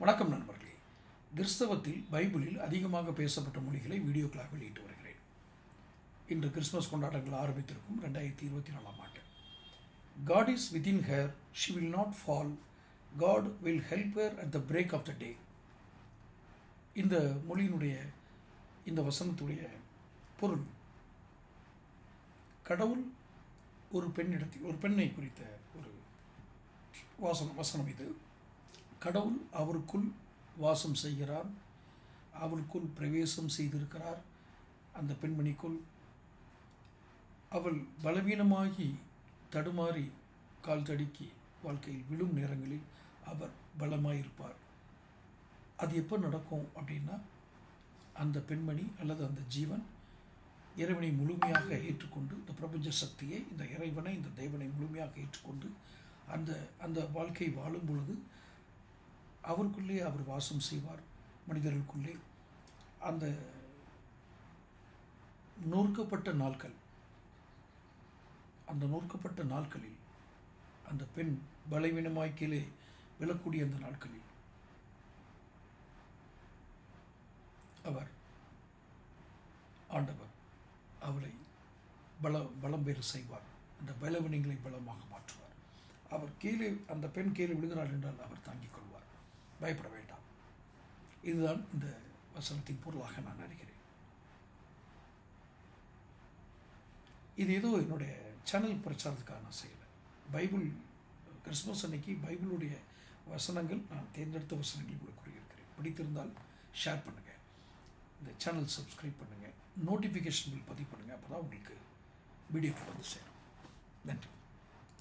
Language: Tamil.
வணக்கம் நண்பர்களே. கிறிஸ்தவத்தில் பைபிளில் அதிகமாக பேசப்பட்ட மொழிகளை வீடியோக்களாக வெளியிட்டு வருகிறேன். இன்று கிறிஸ்மஸ் கொண்டாட்டங்கள் ஆரம்பித்திருக்கும் 2024 ஆண்டு. God is within her, she will not fall. God will help her at the break of the day. இந்த மொழியினுடைய இந்த வசனத்துடைய பொருள், கடவுள் ஒரு பெண்ணை குறித்த ஒரு வசனம் இது. கடவுள் அவருக்குள் வாசம் செய்கிறார், அவளுக்குள் பிரவேசம் செய்திருக்கிறார். அந்த பெண்மணிக்குள் அவள் பலவீனமாகி தடுமாறி கால் தடுக்கி வாழ்க்கையில் விழும் நேரங்களில் அவர் பலமாயிருப்பார். அது எப்போ நடக்கும் அப்படின்னா, அந்த பெண்மணி அல்லது அந்த ஜீவன் இறைவனை முழுமையாக ஏற்றுக்கொண்டு, இந்த பிரபஞ்ச சக்தியை, இந்த இறைவனை, இந்த தேவனை முழுமையாக ஏற்றுக்கொண்டு அந்த அந்த வாழ்க்கை வாழும் பொழுது அவருக்குள்ளே அவர் வாசம் செய்வார். மனிதர்களுக்குள்ளே அந்த நொறுக்கப்பட்ட நாட்களில் அந்த பெண் பலவீனமாய் கீழே விழக்கூடிய அந்த நாட்களில் ஆண்டவர் அவளை பலம் பெற செய்வார். அந்த பலவீனங்களை பலமாக மாற்றுவார். அந்த பெண் கீழே விழுகிறாள் என்றால் அவர் தாங்கிக் கொள்வார். பயப்பட வேண்டாம். இதுதான் இந்த வசனத்தின் பொருளாக நான் அறிகிறேன். இது ஏதோ என்னுடைய சேனல் பிரச்சாரத்துக்காக நான் செய்யலை. பைபிள் கிறிஸ்மஸ் அன்னைக்கு பைபிளுடைய வசனங்கள், நான் தேர்ந்தெடுத்த வசனங்கள் உங்களுக்கு கூறியிருக்கிறேன். பிடித்திருந்தால் ஷேர் பண்ணுங்கள், இந்த சேனல் சப்ஸ்கிரைப் பண்ணுங்கள், நோட்டிஃபிகேஷன் பில் பதிவு பண்ணுங்கள். அப்போ தான் உங்களுக்கு வீடியோக்கள் வந்து சேரும். நன்றி.